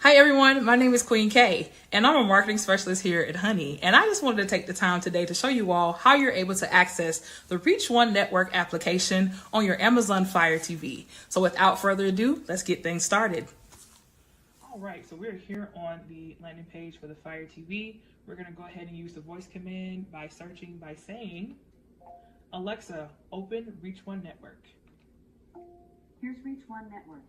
Hi everyone, my name is Queen K, and I'm a marketing specialist here at Honey. And I just wanted to take the time today to show you all how you're able to access the Reach One Network application on your Amazon Fire TV. So without further ado, let's get things started. All right, so we're here on the landing page for the Fire TV. We're gonna go ahead and use the voice command by searching by saying, Alexa, open Reach One Network. Here's Reach One Network.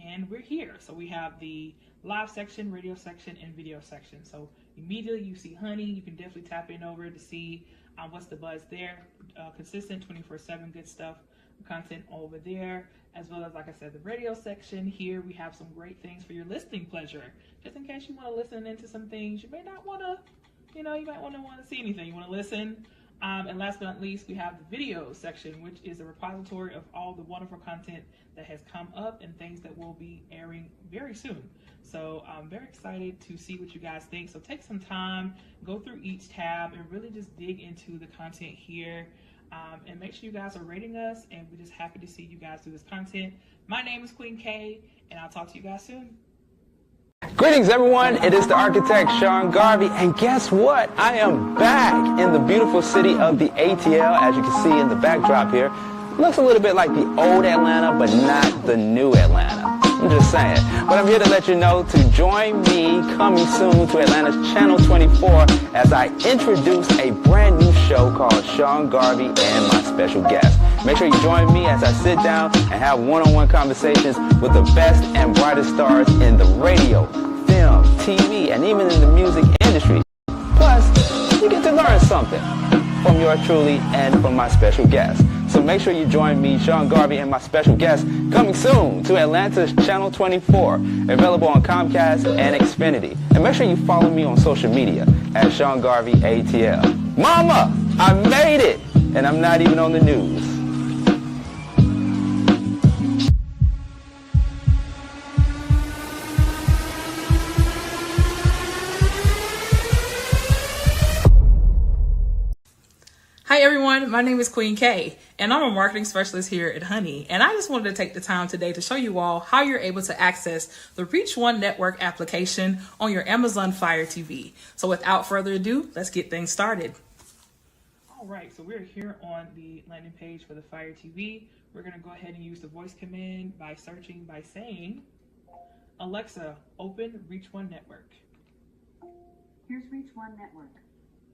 And we're here. So we have the live section, radio section, and video section. So immediately you see Honey. You can definitely tap in over to see what's the buzz there. Consistent 24/7 good stuff, content over there, as well as, like I said, the radio section. Here we have some great things for your listening pleasure. Just in case you want to listen into some things, you may not want to, you might want to see anything. You want to listen. And last but not least, we have the video section, which is a repository of all the wonderful content that has come up and things that will be airing very soon. So I'm very excited to see what you guys think. So take some time, go through each tab and really just dig into the content here. And make sure you guys are rating us, and we're just happy to see you guys do this content. My name is Queen K, and I'll talk to you guys soon. Greetings everyone, it is the architect Sean Garvey, and guess what? I am back in the beautiful city of the ATL, as you can see in the backdrop here. Looks a little bit like the old Atlanta, but not the new Atlanta. I'm just saying. But I'm here to let you know to join me coming soon to Atlanta's Channel 24 as I introduce a brand new show called Sean Garvey and My Special Guest. Make sure you join me as I sit down and have one-on-one conversations with the best and brightest stars in the radio, film, TV, and even in the music industry. Plus, you get to learn something from yours truly and from my special guest. So make sure you join me, Sean Garvey, and my special guest coming soon to Atlanta's Channel 24, available on Comcast and Xfinity. And make sure you follow me on social media at Sean Garvey ATL. Mama, I made it, and I'm not even on the news. Hi everyone, my name is Queen K, and I'm a marketing specialist here at Honey. And I just wanted to take the time today to show you all how you're able to access the Reach One Network application on your Amazon Fire TV. So without further ado, let's get things started. All right, so we're here on the landing page for the Fire TV. We're gonna go ahead and use the voice command by searching by saying, Alexa, open Reach One Network. Here's Reach One Network.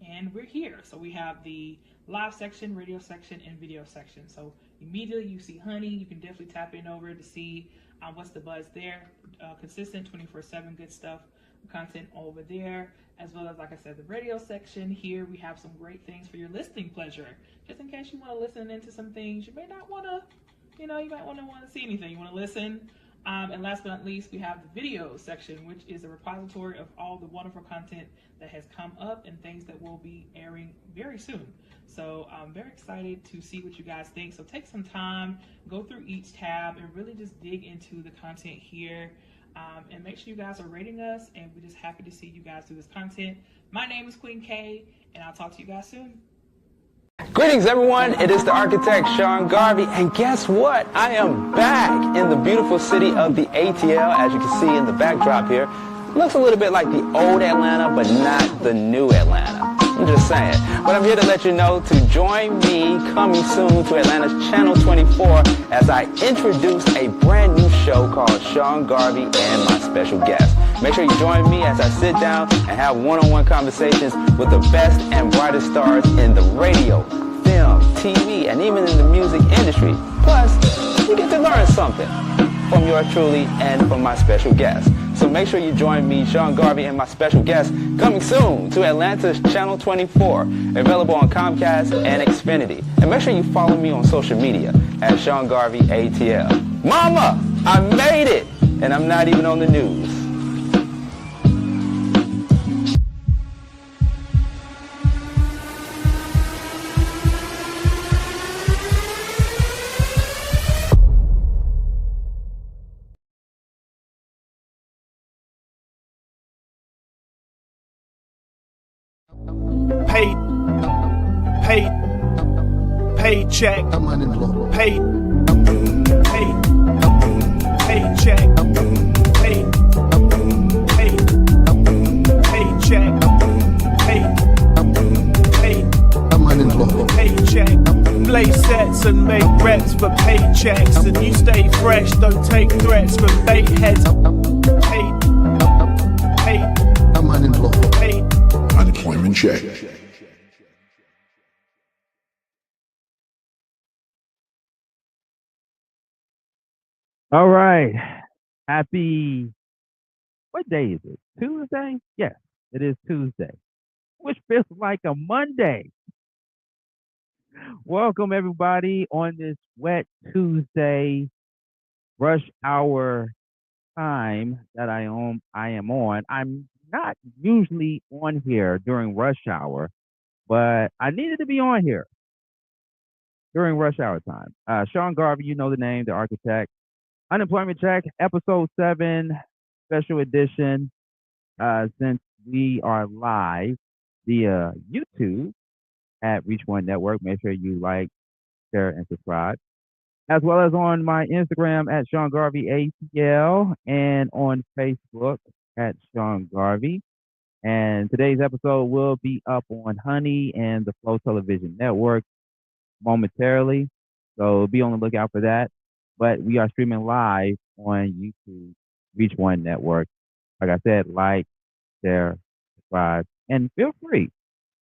And we're here. So we have the live section, radio section, and video section. So immediately you see Honey. You can definitely tap in over to see what's the buzz there. Consistent 24/7 good stuff, content over there, as well as, like I said, the radio section. Here we have some great things for your listening pleasure. Just in case you want to listen into some things, you may not want to, you might want to see anything. You want to listen. And last but not least, we have the video section, which is a repository of all the wonderful content that has come up and things that will be airing very soon. So I'm very excited to see what you guys think. So take some time, go through each tab, and really just dig into the content here. And make sure you guys are rating us, and we're just happy to see you guys do this content. My name is Queen K, and I'll talk to you guys soon. Greetings everyone, it is the architect Sean Garvey, and guess what? I am back in the beautiful city of the ATL, as you can see in the backdrop here. Looks a little bit like the old Atlanta, but not the new Atlanta. I'm just saying. But I'm here to let you know to join me coming soon to Atlanta's Channel 24 as I introduce a brand new show called Sean Garvey and My Special Guest. Make sure you join me as I sit down and have one-on-one conversations with the best and brightest stars in the radio, film, TV, and even in the music industry. Plus, you get to learn something from yours truly and from my special guest. So make sure you join me, Sean Garvey, and my special guest coming soon to Atlanta's Channel 24, available on Comcast and Xfinity. And make sure you follow me on social media at Sean Garvey ATL. Mama, I made it, and I'm not even on the news. Paycheck, paycheck, and make reps for paychecks. And you stay fresh, don't take threats from bait heads. I'm unemployed. Unemployment check. All right. Happy, what day is it? Tuesday? Yes, it is Tuesday, which feels like a Monday. Welcome, everybody, on this wet Tuesday rush hour time that I am on. I'm not usually on here during rush hour, but I needed to be on here during rush hour time. Sean Garvey, you know the name, the architect. Unemployment Check, episode 7, special edition. Since we are live via YouTube at Reach One Network, make sure you like, share, and subscribe, as well as on my Instagram at Sean Garvey ATL and on Facebook at Sean Garvey. And today's episode will be up on Honey and the Flow Television Network momentarily, so be on the lookout for that. But we are streaming live on YouTube, Reach One Network. Like I said, like, share, subscribe, and feel free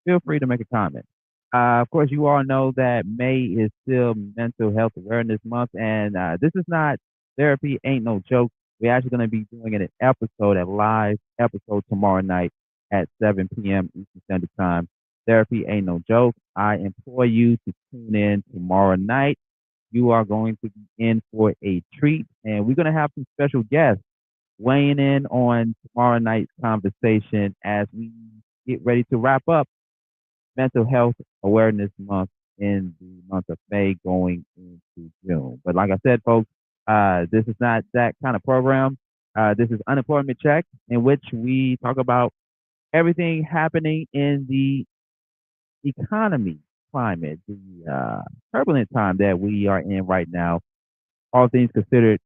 to make a comment. Of course, you all know that May is still Mental Health Awareness Month, and this is not Therapy Ain't No Joke. We're actually going to be doing an episode, a live episode tomorrow night at 7 p.m. Eastern Standard Time. Therapy Ain't No Joke. I implore you to tune in tomorrow night. You are going to be in for a treat, and we're going to have some special guests weighing in on tomorrow night's conversation as we get ready to wrap up Mental Health Awareness Month in the month of May going into June. But like I said, folks, this is not that kind of program. This is Unemployment Check, in which we talk about everything happening in the economy, climate, the turbulent time that we are in right now, all things considered,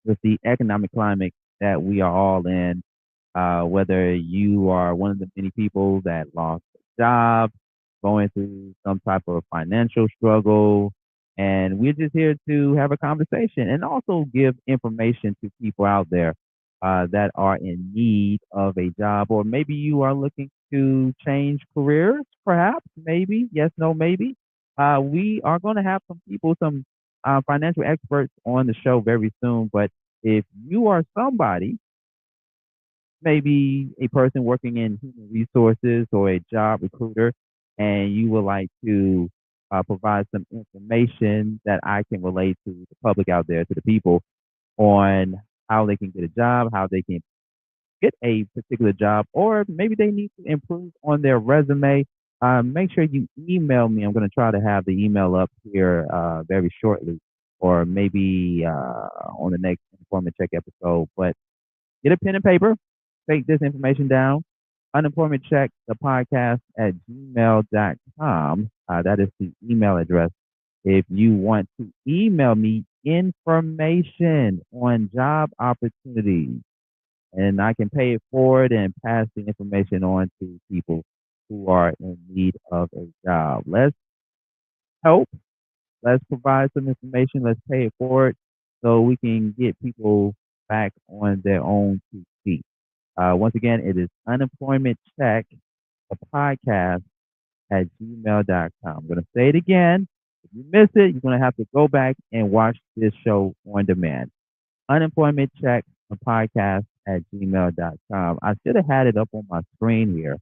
with the economic climate that we are all in, whether you are one of the many people that lost a job, going through some type of financial struggle, and we're just here to have a conversation and also give information to people out there that are in need of a job, or maybe you are looking to change careers, perhaps, maybe, yes, no, maybe. We are going to have some people, some financial experts on the show very soon. But if you are somebody, maybe a person working in human resources or a job recruiter, and you would like to provide some information that I can relate to the public out there, to the people, on how they can get a job, how they can get a particular job, or maybe they need to improve on their resume, make sure you email me. I'm going to try to have the email up here very shortly, or maybe on the next Unemployment Check episode. But get a pen and paper, take this information down. Unemployment Check, the podcast at gmail.com. That is the email address. If you want to email me information on job opportunities, and I can pay it forward and pass the information on to people who are in need of a job. Let's help. Let's provide some information. Let's pay it forward so we can get people back on their own two feet. Once again, it is Unemployment Check, the podcast at gmail.com. I'm going to say it again. If you miss it, you're going to have to go back and watch this show on demand. Unemployment Check, the podcast at gmail.com. I should have had it up on my screen here.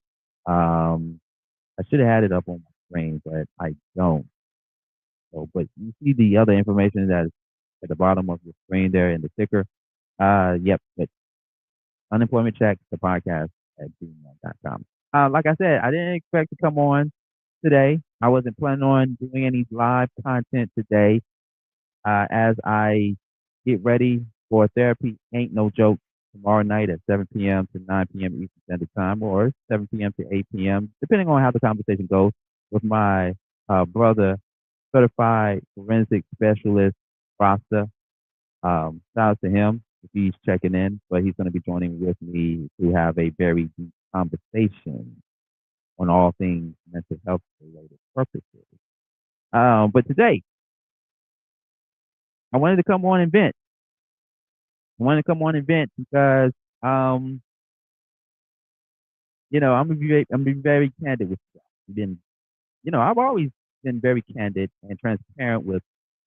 I should have had it up on my screen, but I don't. So, but you see the other information that is at the bottom of the screen there in the ticker. Yep, but Unemployment Check, the podcast at gmail.com. Like I said, I didn't expect to come on today. I wasn't planning on doing any live content today. As I get ready for Therapy Ain't No Joke tomorrow night at 7 p.m. to 9 p.m. Eastern Standard Time, or 7 p.m. to 8 p.m., depending on how the conversation goes, with my brother, certified forensic specialist, Rasta. Shout out to him if he's checking in, but he's going to be joining with me to have a very deep conversation on all things mental health related purposes. But today, I wanted to come on and vent. I wanted to come on and vent because, I'm being very candid with you. Been, I've always been very candid and transparent with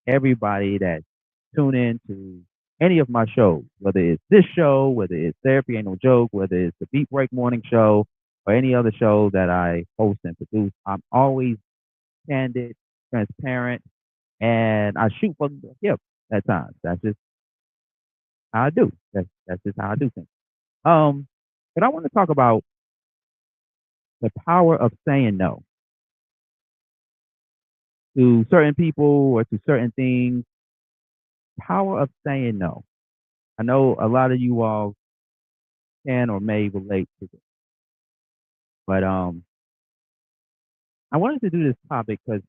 everybody that tune in to any of my shows, whether it's this show, whether it's Therapy Ain't No Joke, whether it's the Beat Break Morning Show, or any other show that I host and produce. I'm always candid, transparent, and I shoot from the hip at times. That's just how I do. That's just how I do things. But I want to talk about the power of saying no to certain people or to certain things. Power of saying no. I know a lot of you all can or may relate to this, but I wanted to do this topic because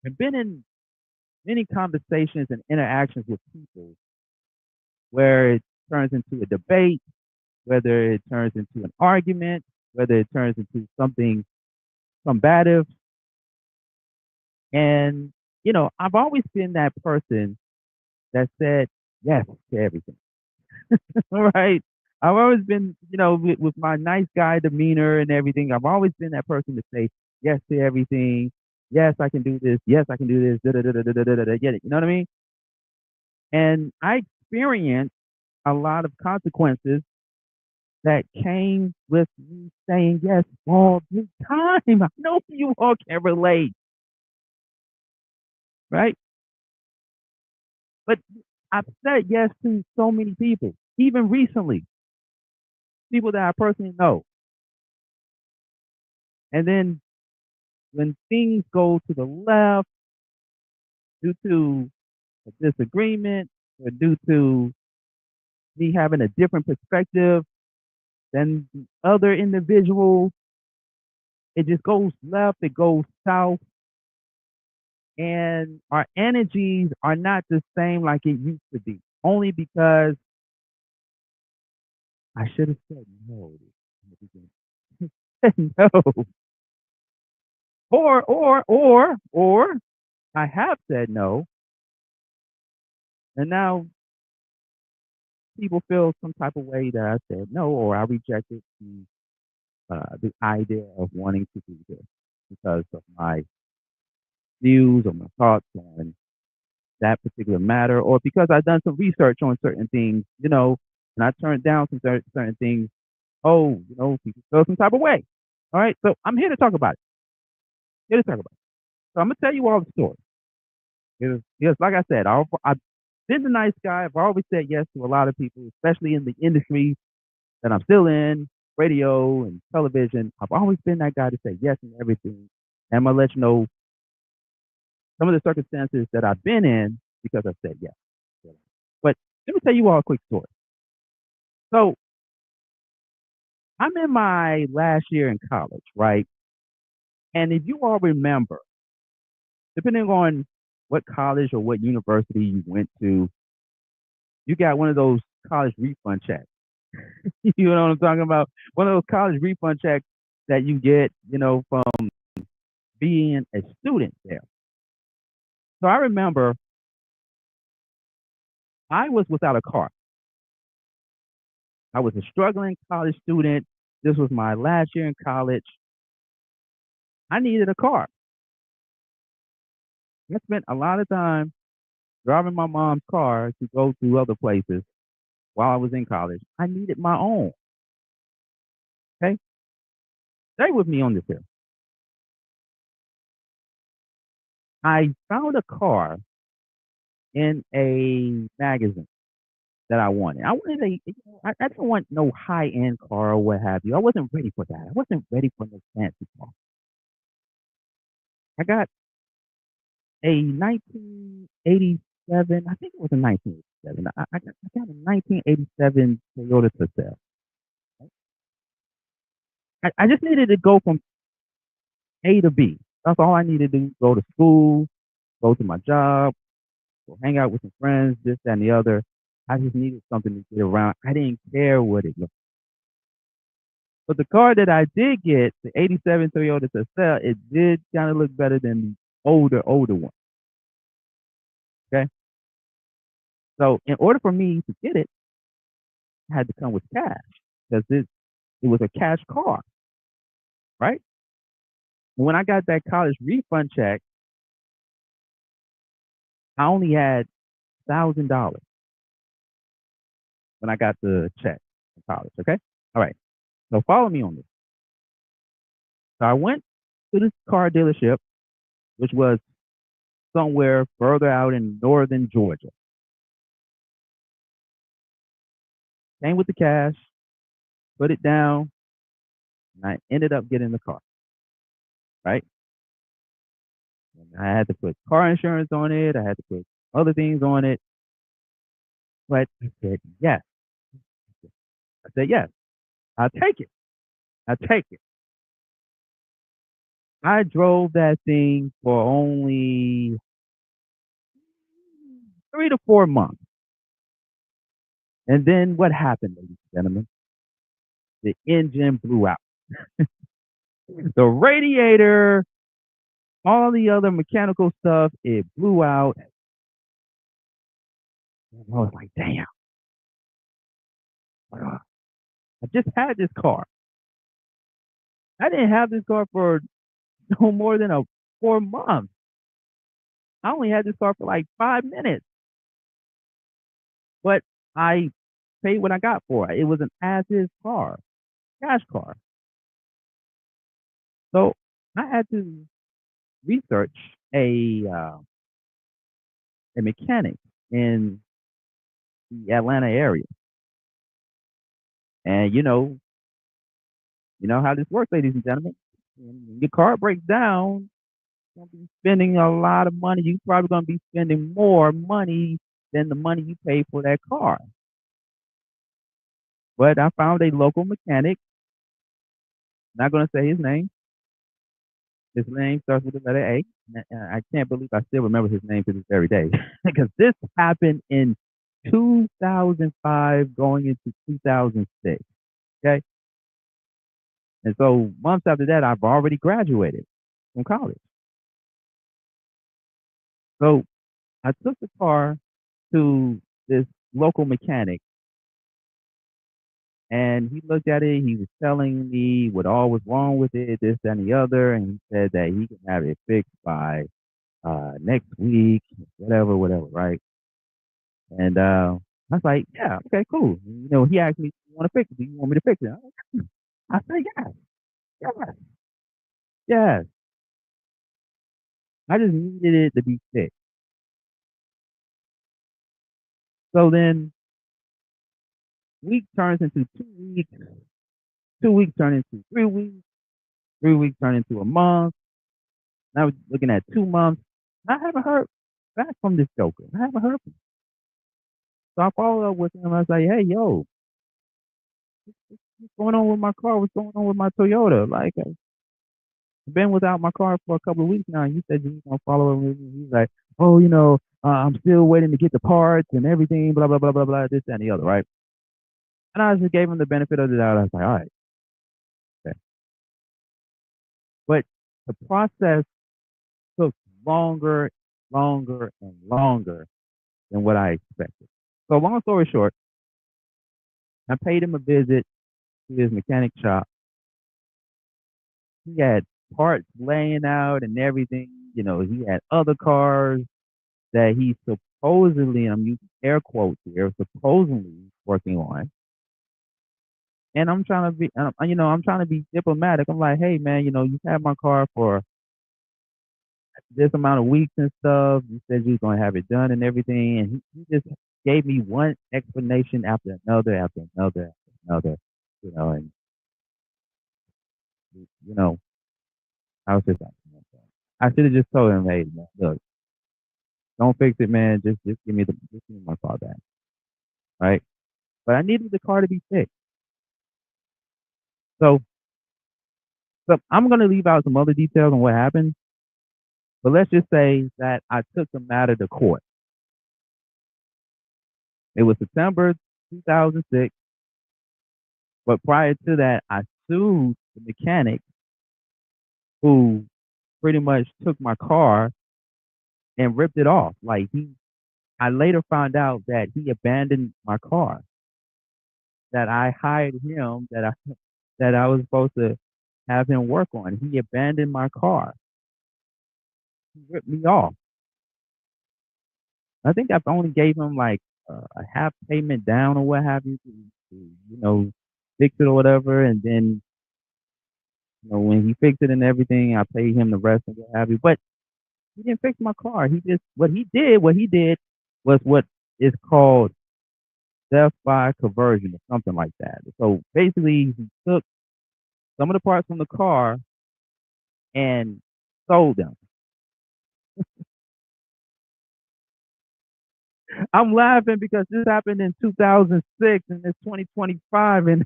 I've been in many conversations and interactions with people where it turns into a debate, whether it turns into an argument, whether it turns into something combative. And, I've always been that person that said yes to everything. Right? I've always been, with my nice guy demeanor and everything, I've always been that person to say yes to everything. Yes, I can do this. Yes, I can do this. Da, da, da, da, da, da, da, da, get it? You know what I mean? And I experienced a lot of consequences that came with me saying yes all the time. I know you all can relate. Right? But I've said yes to so many people, even recently, people that I personally know. And then when things go to the left due to a disagreement or due to me having a different perspective than the other individual, it just goes left, it goes south. And our energies are not the same like it used to be, only because I should have said no in the beginning. No. Or I have said no, and now people feel some type of way that I said no, or I rejected the idea of wanting to do this because of my views or my thoughts on that particular matter, or because I've done some research on certain things, and I turned down some certain things. Oh, people feel some type of way. All right, so I'm here to talk about it. Here to talk about it. So I'm gonna tell you all the story. Because like I said, I've been a nice guy. I've always said yes to a lot of people, especially in the industry that I'm still in, radio and television. I've always been that guy to say yes and everything. And I'm gonna let you know some of the circumstances that I've been in because I said yes. But let me tell you all a quick story. So I'm in my last year in college, right? And if you all remember, depending on what college or what university you went to, you got one of those college refund checks. You know what I'm talking about? One of those college refund checks that you get, from being a student there. So I remember I was without a car. I was a struggling college student. This was my last year in college. I needed a car. I spent a lot of time driving my mom's car to go to other places while I was in college. I needed my own. Okay? Stay with me on this here. I found a car in a magazine that I wanted. I didn't want no high-end car or what have you. I wasn't ready for that. I wasn't ready for no fancy car. I got a 1987, I think it was a 1987. I got a 1987 Toyota Tercel. I just needed to go from A to B. That's all I needed to do. Go to school, go to my job, go hang out with some friends, this, that, and the other. I just needed something to get around. I didn't care what it looked like. But the car that I did get, the 87 Toyota Tercel, it did kind of look better than the older one. Okay? So in order for me to get it, I had to come with cash because it was a cash car, right? When I got that college refund check, I only had $1,000 when I got the check from college. Okay, all right. So follow me on this. So I went to this car dealership, which was somewhere further out in northern Georgia. Came with the cash, put it down, and I ended up getting the car, right? And I had to put car insurance on it. I had to put other things on it. But I said, yes. I said, yes, I'll take it. I'll take it. I drove that thing for only 3 to 4 months. And then what happened, ladies and gentlemen? The engine blew out. The radiator, all the other mechanical stuff, it blew out. And I was like, damn. I just had this car. I didn't have this car for no more than 4 months. I only had this car for like 5 minutes. But I paid what I got for it. It was an as-is car, cash car. So I had to research a mechanic in the Atlanta area. And you know how this works, ladies and gentlemen. When your car breaks down, you're gonna be spending a lot of money. You're probably gonna be spending more money than the money you paid for that car. But I found a local mechanic. Not gonna say his name. His name starts with the letter A. I can't believe I still remember his name to this very day because this happened in 2005 going into 2006. Okay. And so months after that, I've already graduated from college. So I took the car to this local mechanic and he looked at it. He was telling me what all was wrong with it, this, that, and the other. And he said that he could have it fixed by next week, whatever, right? And I was like, yeah, okay, cool. He asked me, "You want to fix it? Do you want me to fix it?" I said, yes, yes, yes. I just needed it to be fixed. So then week turns into 2 weeks, 2 weeks turn into 3 weeks, 3 weeks turn into a month. Now we're looking at 2 months. I haven't heard back from this joker. I haven't heard from him. So I followed up with him. I was like, hey, yo, what's going on with my car? What's going on with my Toyota? Like, I've been without my car for a couple of weeks now. And you said you were going to follow up with me. He's like, oh, I'm still waiting to get the parts and everything, blah, blah, blah, blah, blah, this, that, and the other, right? And I just gave him the benefit of the doubt. I was like, all right. Okay. But the process took longer, and longer than what I expected. So long story short, I paid him a visit to his mechanic shop. He had parts laying out and everything. He had other cars that he supposedly, and I'm using air quotes here, supposedly working on. And I'm trying to be diplomatic. I'm like, hey man, you've had my car for this amount of weeks and stuff. You said you was gonna have it done and everything, and he just gave me one explanation after another, and I was just like, I should have just told him, hey man, look, don't fix it, man. Just give me my car back, right? But I needed the car to be fixed. So I'm gonna leave out some other details on what happened. But let's just say that I took the matter to court. It was September 2006. But prior to that, I sued the mechanic who pretty much took my car and ripped it off. Like he I later found out that he abandoned my car. That I hired him. That I was supposed to have him work on. He abandoned my car. He ripped me off. I think I only gave him like a half payment down or what have you to fix it or whatever. And then, when he fixed it and everything, I paid him the rest and what have you. But he didn't fix my car. What he did was what is called theft by conversion or something like that. So basically, he took some of the parts from the car and sold them. I'm laughing because this happened in 2006 and it's 2025, and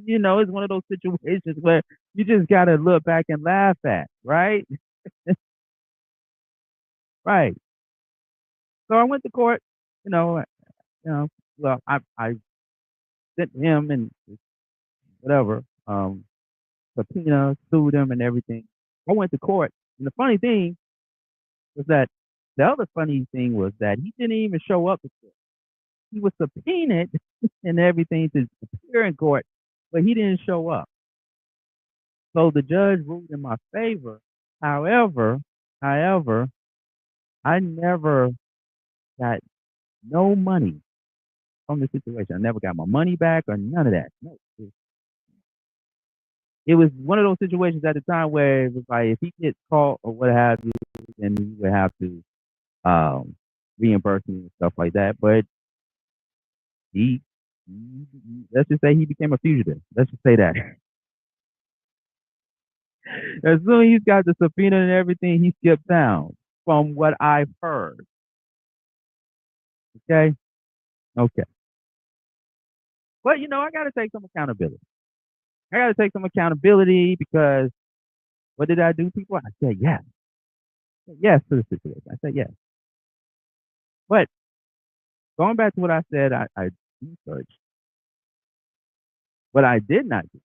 it's one of those situations where you just gotta look back and laugh at, right? Right. So I went to court. You know, well, I sent him and whatever, subpoena, sued him and everything. I went to court, and the funny thing was that the other funny thing was that he didn't even show up to court. He was subpoenaed and everything to appear in court, but he didn't show up. So the judge ruled in my favor. However, I never got no money from the situation. I never got my money back or none of that. No. It was one of those situations at the time where it was like if he gets caught or what have you, then he would have to reimburse me and stuff like that. But he let's just say he became a fugitive. Let's just say that. As soon as he's got the subpoena and everything, he skipped town, from what I've heard. Okay? Okay. But I gotta take some accountability. Because what did I do, people? I said yes. Yes to the situation. I said yes. But going back to what I said, I researched. What I did not do,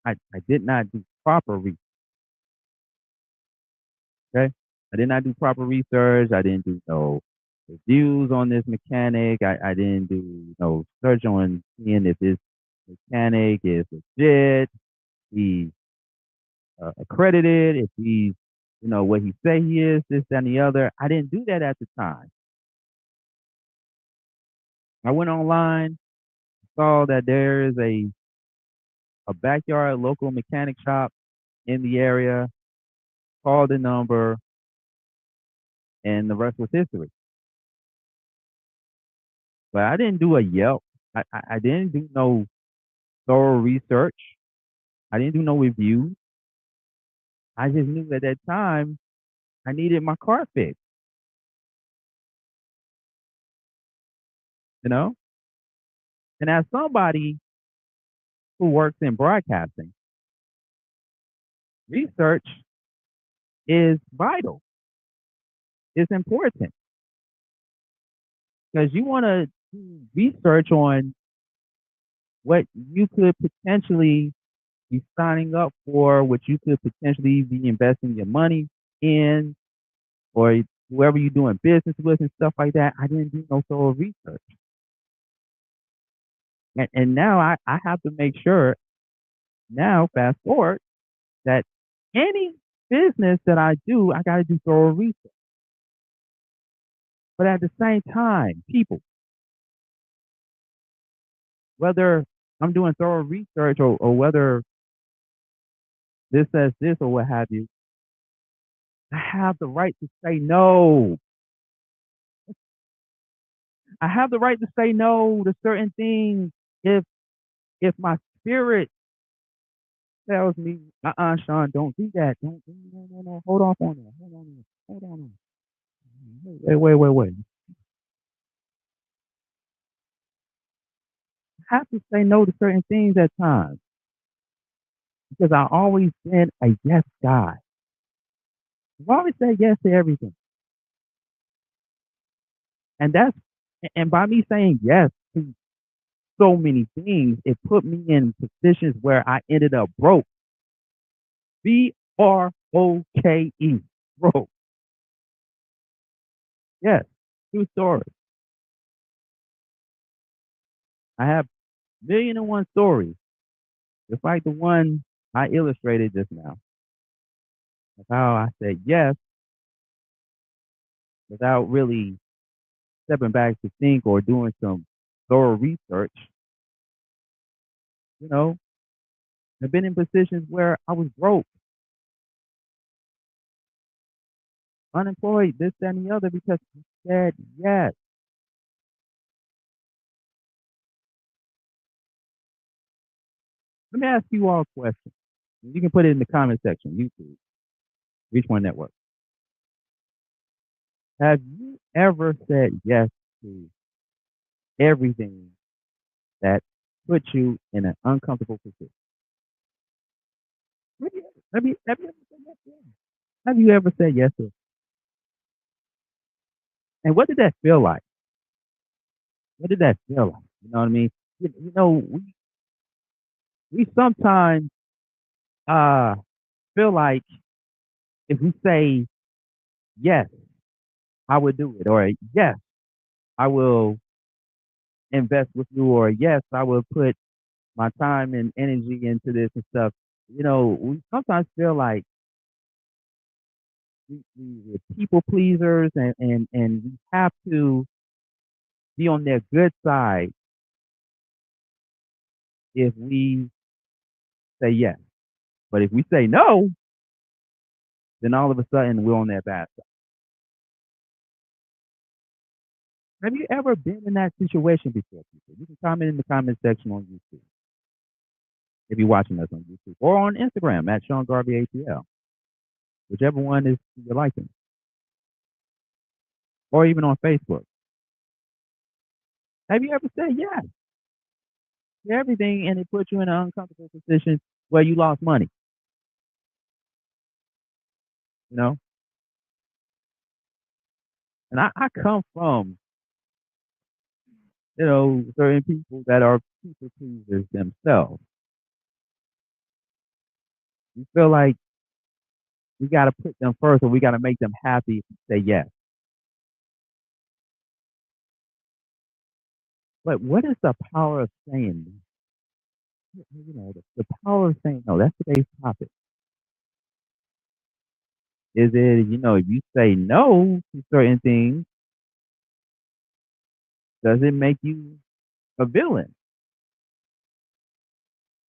I did not do proper research. Okay? I did not do proper research. I didn't do no reviews on this mechanic. I didn't do no search on seeing if this mechanic is legit, he's accredited, if he's, what he say he is, this, that, and the other. I didn't do that at the time. I went online, saw that there is a backyard local mechanic shop in the area, called the number, and the rest was history. But I didn't do a Yelp. I didn't do no thorough research. I didn't do no reviews. I just knew at that time I needed my car fixed. And as somebody who works in broadcasting, research is vital. It's important because you want to do research on what you could potentially be signing up for, what you could potentially be investing your money in, or whoever you're doing business with and stuff like that. I didn't do no thorough research. And now I have to make sure, now fast forward, that any business that I do, I got to do thorough research. But at the same time, people, whether I'm doing thorough research or whether this says this or what have you, I have the right to say no. I have the right to say no to certain things if my spirit tells me, Sean, don't do that. Don't, no. Hold off on that. Hold on. Wait. I have to say no to certain things at times because I've always been a yes guy. I've always said yes to everything. And by me saying yes to so many things, it put me in positions where I ended up broke. BROKE, broke. Yes, True story. I have 1,000,001 stories, just like the one I illustrated just now, of how I said yes without really stepping back to think or doing some thorough research. You know, I've been in positions where I was broke, unemployed, this, that, and the other because I said yes. Let me ask you all a question. You can put it in the comment section, YouTube, Reach One Network. Have you ever said yes to everything that puts you in an uncomfortable position? Have you ever said yes to it? Have you ever said yes to it? And what did that feel like? What did that feel like? You know what I mean? You know, we sometimes uh feel like if we say yes, I would do it, or yes, I will invest with you, or yes, I will put my time and energy into this and stuff. You know, we sometimes feel like we're people pleasers, and we have to be on their good side if we say yes. But if we say no, then all of a sudden we're on their bad side. Have you ever been in that situation before, people? You can comment in the comment section on YouTube if you're watching us on YouTube, or on Instagram at Sean Garvey ATL, whichever one is your liking, or even on Facebook. Have you ever said yes to everything and it put you in an uncomfortable position where you lost money? You know, and I come from, you know, certain people that are people pleasers themselves. We feel like we got to put them first, or we got to make them happy to say yes. But what is the power of saying no? You know, the power of saying no. That's today's topic. Is it, you know, if you say no to certain things, does it make you a villain?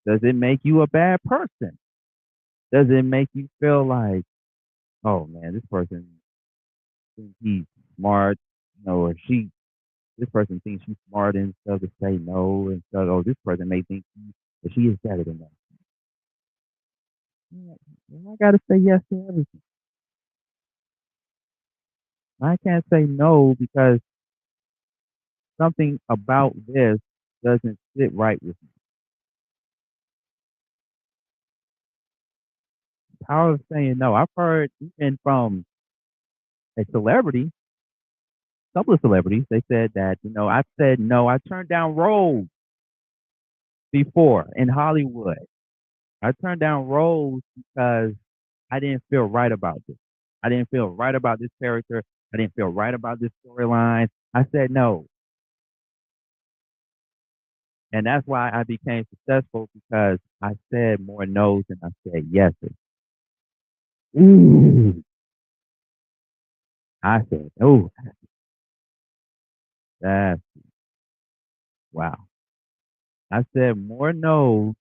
Does it make you a bad person? Does it make you feel like, oh man, this person thinks he's smart, you know, or this person thinks she's smart and stuff to say no, and so, oh, this person may think that she is better than that. Yeah, I got to say yes to everything. I can't say no because something about this doesn't sit right with me. The power of saying no. I've heard even from a celebrity, a couple of celebrities, they said that, you know, I said no. I turned down roles before in Hollywood. I turned down roles because I didn't feel right about this. I didn't feel right about this character. I didn't feel right about this storyline. I said no. And that's why I became successful, because I said more no's than I said yeses. Ooh. I said, oh, that's wow. I said more no's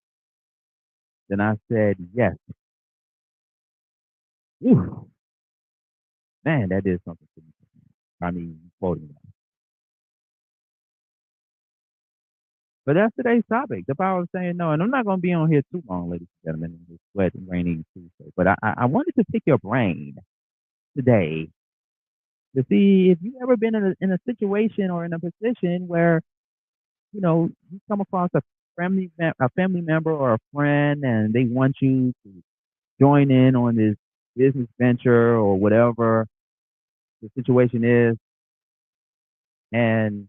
than I said yes. Ooh. Man, that did something to me. I mean, quoting that. But that's today's topic, the power of saying no. And I'm not going to be on here too long, ladies and gentlemen, in this wet and rainy Tuesday. But I wanted to pick your brain today to see if you've ever been in a situation or in a position where, you know, you come across a family member or a friend, and they want you to join in on this business venture or whatever the situation is, and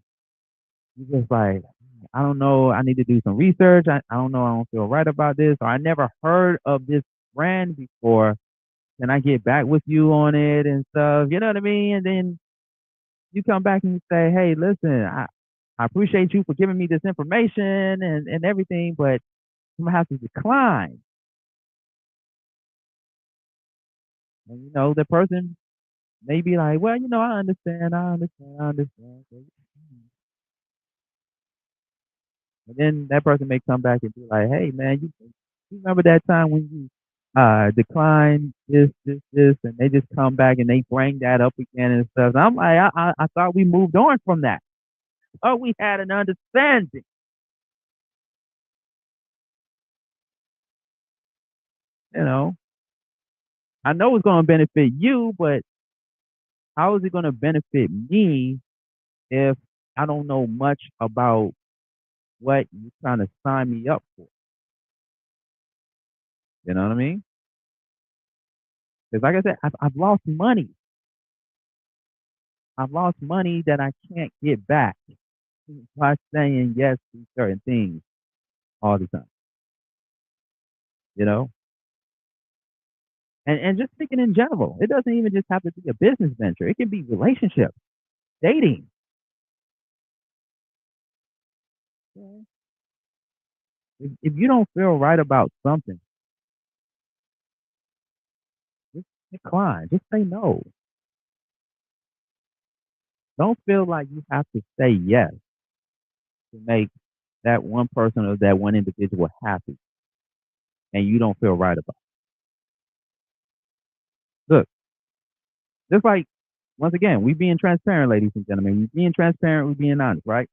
you're just like, I don't know, I need to do some research. I don't know, I don't feel right about this, or I never heard of this brand before. Can I get back with you on it and stuff? You know what I mean? And then you come back and you say, hey, listen, I appreciate you for giving me this information and everything, but I'm gonna have to decline. And the person may be like, well, I understand, I understand, I understand. And then that person may come back and be like, hey man, you remember that time when you declined this, and they just come back and they bring that up again and stuff. And I'm like, I thought we moved on from that. Oh, we had an understanding. I know it's going to benefit you, but how is it going to benefit me if I don't know much about what you're trying to sign me up for? You know what I mean? Because like I said, I've lost money. I've lost money that I can't get back by saying yes to certain things all the time. You know? And just thinking in general, it doesn't even just have to be a business venture. It can be relationships, dating. If you don't feel right about something, just decline. Just say no. Don't feel like you have to say yes to make that one person or that one individual happy, and you don't feel right about it. Look, just like, once again, we being transparent, ladies and gentlemen. We being transparent, we being honest, right?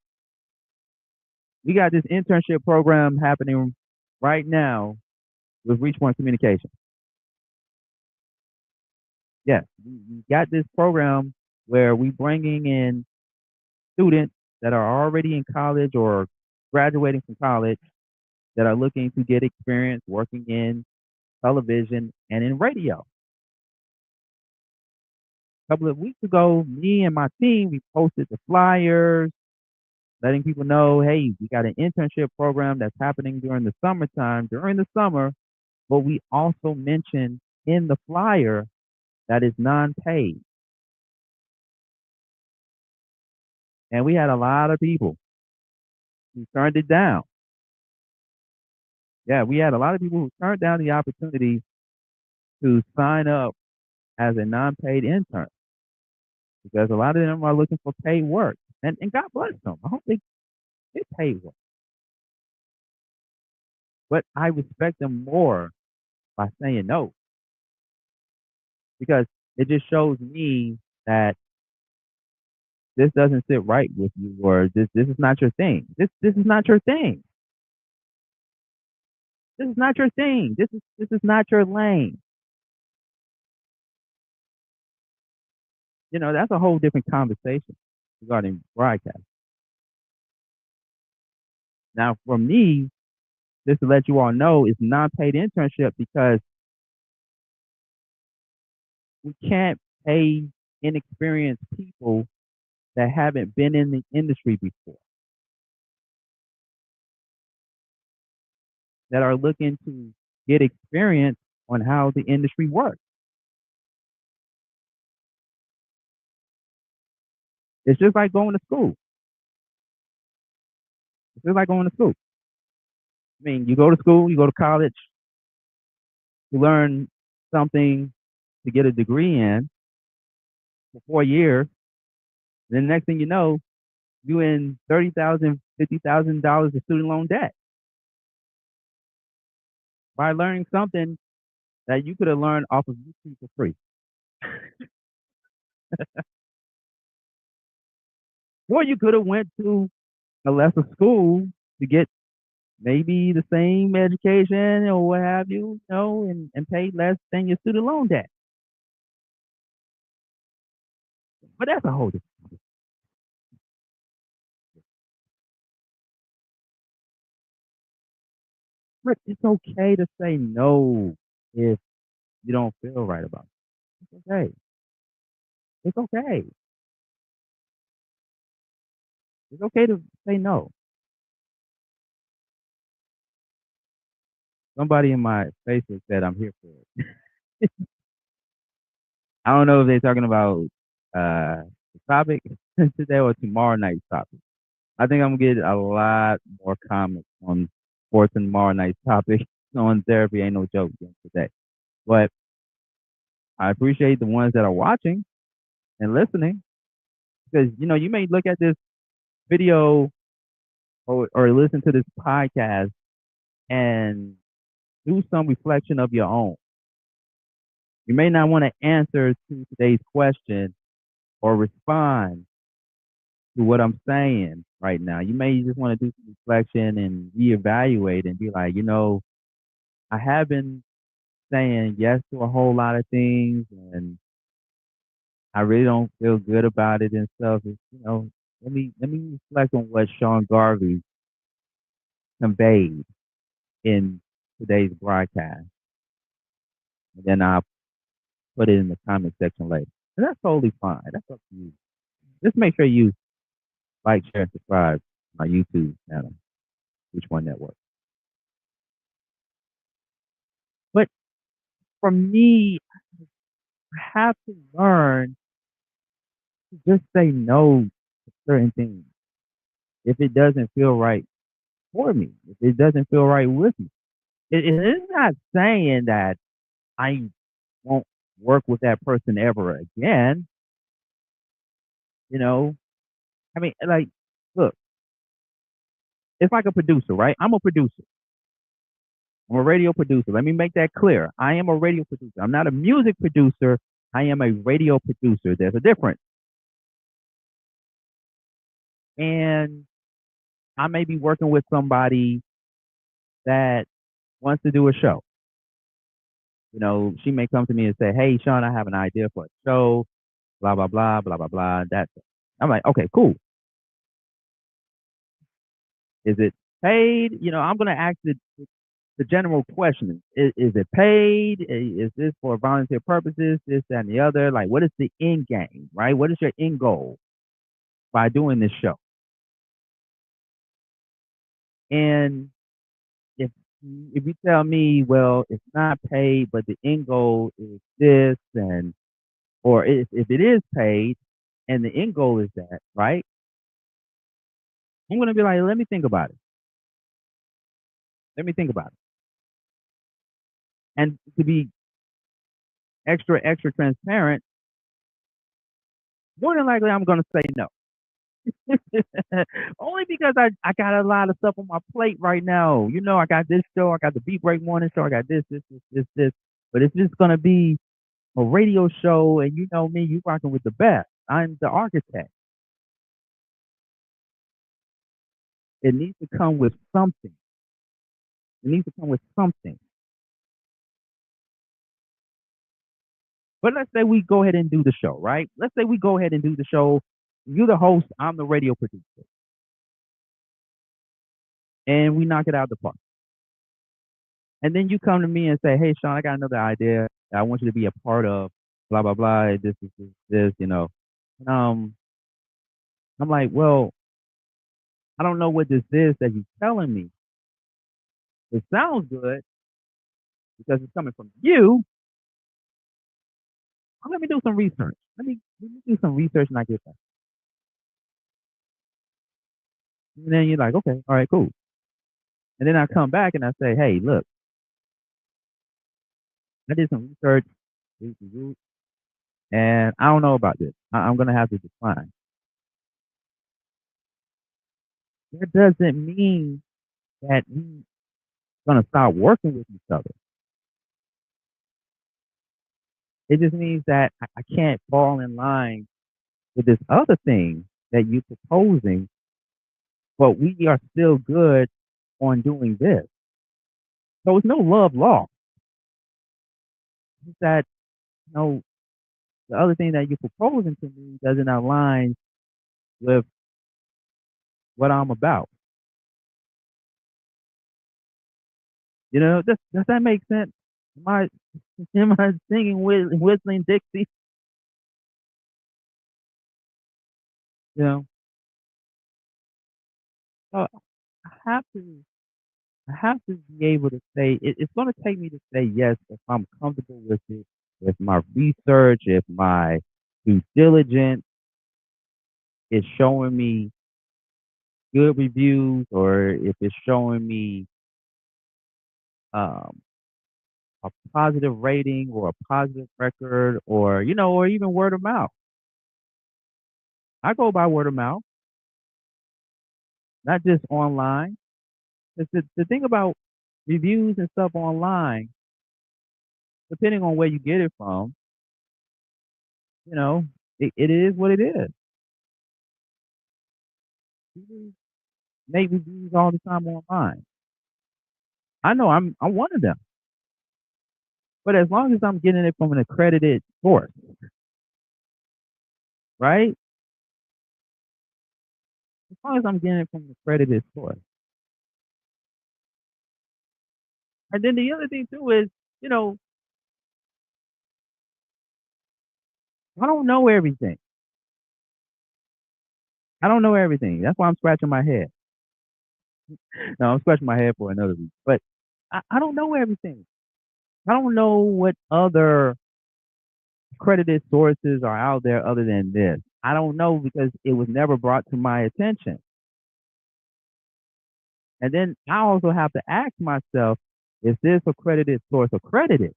We got this internship program happening right now with Reach One Communication. Yes, we got this program where we bringing in students that are already in college or graduating from college that are looking to get experience working in television and in radio. A couple of weeks ago, me and my team, we posted the flyers, letting people know, hey, we got an internship program that's happening during the summertime, during the summer, but we also mentioned in the flyer that is non-paid. And we had a lot of people who turned it down. Yeah, we had a lot of people who turned down the opportunity to sign up as a non-paid intern because a lot of them are looking for paid work. And God bless them. I hope they paid work. But I respect them more by saying no because it just shows me that this doesn't sit right with you, or this is not your thing. This is not your thing. This is not your thing. This is not your lane. That's a whole different conversation regarding broadcast. Now, for me, just to let you all know, it's non-paid internship because we can't pay inexperienced people that haven't been in the industry before, that are looking to get experience on how the industry works. It's just like going to school. It's just like going to school. I mean, you go to school, you go to college, you learn something to get a degree in for 4 years. Then the next thing you know, you in $30,000, $50,000 of student loan debt by learning something that you could have learned off of YouTube for free. Or you could have went to a lesser school to get maybe the same education or what have you, and paid less than your student loan debt. But that's a whole different. But it's okay to say no if you don't feel right about it. It's okay. It's okay. It's okay to say no. Somebody in my Facebook said I'm here for it. I don't know if they're talking about the topic today or tomorrow night's topic. I think I'm gonna get a lot more comments on sports and tomorrow night's topic on therapy. Ain't no joke again today. But I appreciate the ones that are watching and listening because you may look at this video or listen to this podcast and do some reflection of your own. You may not want to answer to today's question or respond to what I'm saying right now. You may just want to do some reflection and reevaluate and be like, I have been saying yes to a whole lot of things and I really don't feel good about it and stuff. Let me reflect on what Sean Garvey conveyed in today's broadcast. And then I'll put it in the comment section later. And that's totally fine. That's up to you. Just make sure you like, share, and subscribe to my YouTube channel, Reach One Network. But for me, I have to learn to just say no to certain things if it doesn't feel right for me, if it doesn't feel right with me. It's not saying that I won't work with that person ever again. I mean, like, look, it's like a producer, right? I'm a producer. I'm a radio producer. Let me make that clear. I am a radio producer. I'm not a music producer. I am a radio producer. There's a difference. And I may be working with somebody that wants to do a show. She may come to me and say, "Hey, Sean, I have an idea for a show, blah, blah, blah, blah, blah, blah." That's it. I'm like, okay, cool. Is it paid? I'm going to ask the general question. Is it paid? Is this for volunteer purposes? This, that, and the other? Like, what is the end game, right? What is your end goal by doing this show? And if you tell me, well, it's not paid, but the end goal is this, or if it is paid and the end goal is that, right? I'm going to be like, let me think about it. Let me think about it. And to be extra transparent, more than likely I'm going to say no. Only because I got a lot of stuff on my plate right now. I got this show, I got the Beat Break Morning Show, I got this. But if it's going to be a radio show and you know me, you rocking with the best. I'm the architect. It needs to come with something. It needs to come with something. But let's say we go ahead and do the show, right? Let's say we go ahead and do the show. You're the host, I'm the radio producer. And we knock it out of the park. And then you come to me and say, "Hey, Sean, I got another idea that I want you to be a part of, blah, blah, blah, this. And, I'm like, well, I don't know what this is that you're telling me. It sounds good because it's coming from you. Let me do some research. Let me do some research and I get that." And then you're like, okay, all right, cool. And then I come back and I say, "Hey, look, I did some research, and I don't know about this. I'm going to have to decline." That doesn't mean that we're going to stop working with each other. It just means that I can't fall in line with this other thing that you're proposing, but we are still good on doing this. So it's no love lost. It's that, the other thing that you're proposing to me doesn't align with what I'm about. Does that make sense? Am I singing whistling Dixie? So I have to be able to say it's going to take me to say yes if I'm comfortable with it, if my research, if my due diligence it's showing me good reviews or if it's showing me um, a positive rating or a positive record or, or even word of mouth. I go by word of mouth, not just online. The thing about reviews and stuff online, depending on where you get it from, it is what it is. People make reviews all the time online. I know I'm one of them. But as long as I'm getting it from an accredited source, right? As long as I'm getting it from an accredited source. And then the other thing too is, I don't know everything. I don't know everything. That's why I'm scratching my head. No, I'm scratching my head for another reason. But I don't know everything. I don't know what other accredited sources are out there other than this. I don't know because it was never brought to my attention. And then I also have to ask myself, is this accredited source accredited?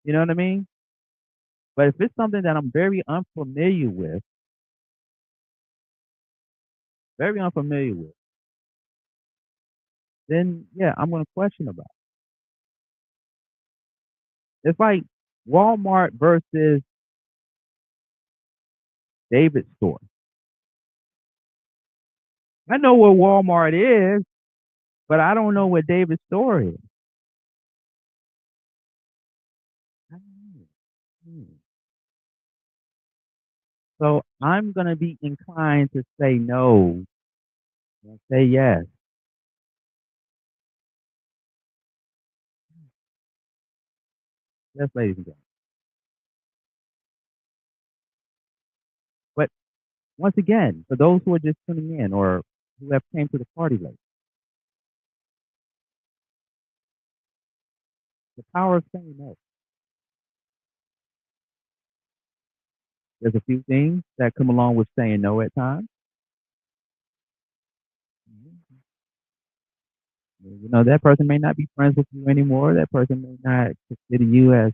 You know what I mean? But if it's something that I'm very unfamiliar with, then yeah, I'm going to question about it. It's like Walmart versus David's store. I know what Walmart is, but I don't know what David's store is. So I'm going to be inclined to say no and say yes. Yes, ladies and gentlemen. But once again, for those who are just tuning in or who have came to the party late, the power of saying no. There's a few things that come along with saying no at times. That person may not be friends with you anymore. That person may not consider you as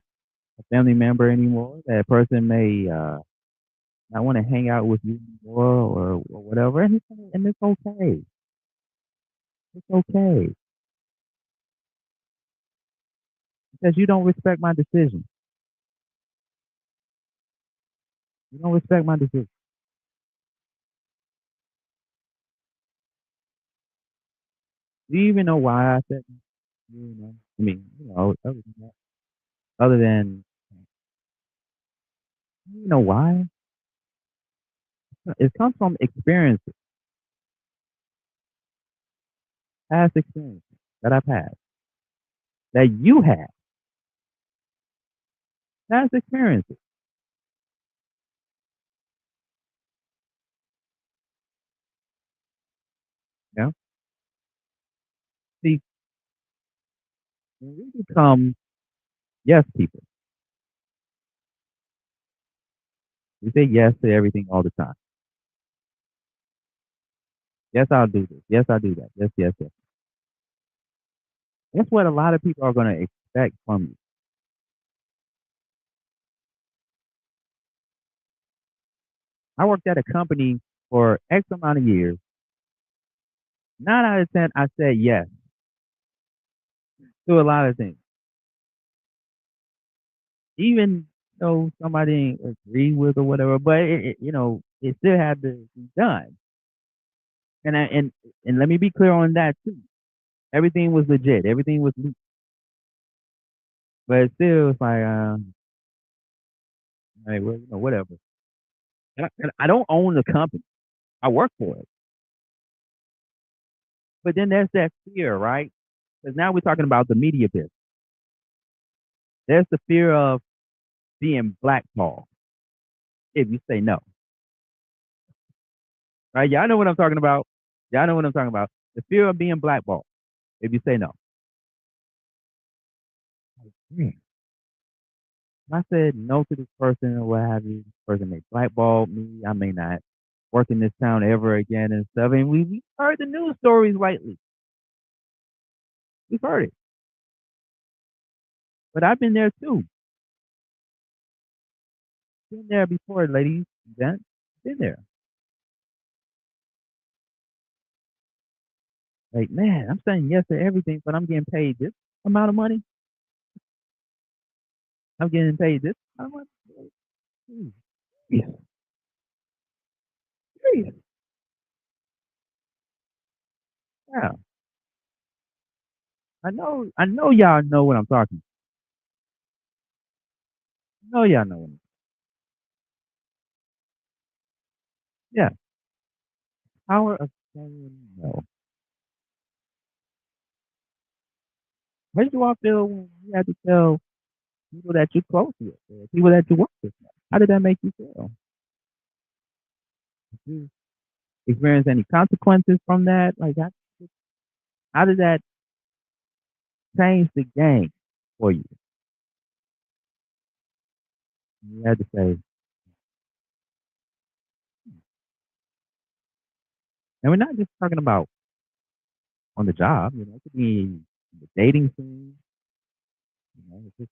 a family member anymore. That person may not want to hang out with you anymore or whatever. And it's okay. It's okay. Because you don't respect my decision. You don't respect my decision. Do you even know why I said that? I mean, other than, why? It comes from experiences, past experiences that I've had, that you have, past experiences. You know? See, when we become yes people, we say yes to everything all the time. Yes, I'll do this. Yes, I'll do that. Yes, yes, yes. That's what a lot of people are going to expect from you. I worked at a company for X amount of years. 9 out of 10, I said yes to a lot of things. Even though somebody didn't agree with or whatever, but it still had to be done. And let me be clear on that too. Everything was legit. Everything was legal. But still, it's like, well, whatever. And I don't own the company. I work for it. But then there's that fear, right? Because now we're talking about the media business. There's the fear of being blackballed if you say no. Right? Y'all know what I'm talking about. Y'all know what I'm talking about. The fear of being blackballed if you say no. I said no to this person or what have you. This person may blackball me. I may not work in this town ever again and stuff. And we heard the news stories lately. We've heard it. But I've been there too. Been there before, ladies and gents. Been there. Like, man, I'm saying yes to everything, but I'm getting paid this amount of money. I'm getting paid this amount of money. Jeez. Jeez. Jeez. Yeah. I know y'all know what I'm talking about. I know y'all know what I'm Yeah. Power of saying no. How do you all feel when you had to tell people that you're close with, or people that you work with? How did that make you feel? Did you experience any consequences from that? Like, how did that change the game for you? You had to say, and we're not just talking about on the job. You know, it could be in the dating scene. You know, it's just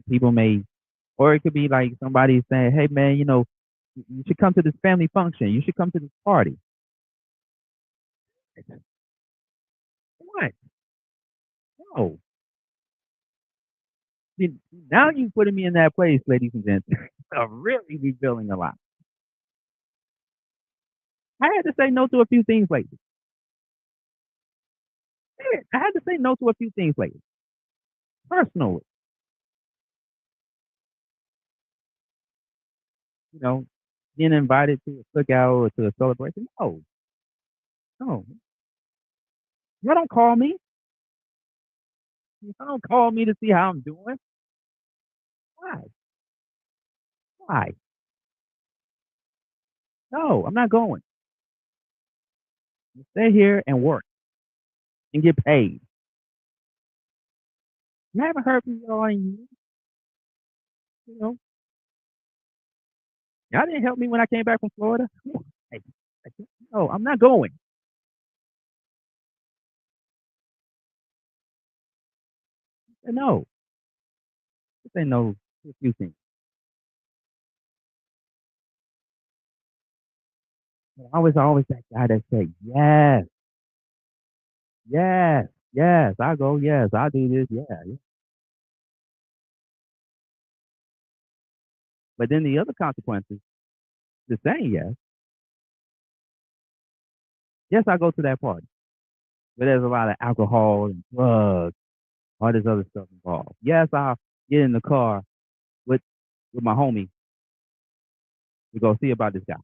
people may, or it could be like somebody saying, "Hey, man, you know, you should come to this family function. You should come to this party." What? No. See, now you're putting me in that place, ladies and gents. I'm really revealing a lot. I had to say no to a few things lately. Yeah, I had to say no to a few things lately. Personally, you know, being invited to a cookout or to a celebration. No, no. You don't call me. You don't call me to see how I'm doing. Why? Why? No, I'm not going. You stay here and work and get paid. You haven't heard from y'all in years. You know, y'all didn't help me when I came back from Florida. Hey, no, I'm not going. No, this ain't no excuse. I was always that guy that said yes, yes, yes. I go yes. I do this. Yeah, yeah. But then the other consequences, the saying yes. Yes, I go to that party, but there's a lot of alcohol and drugs, all this other stuff involved. Yes, I'll get in the car with my homie to go see about this guy.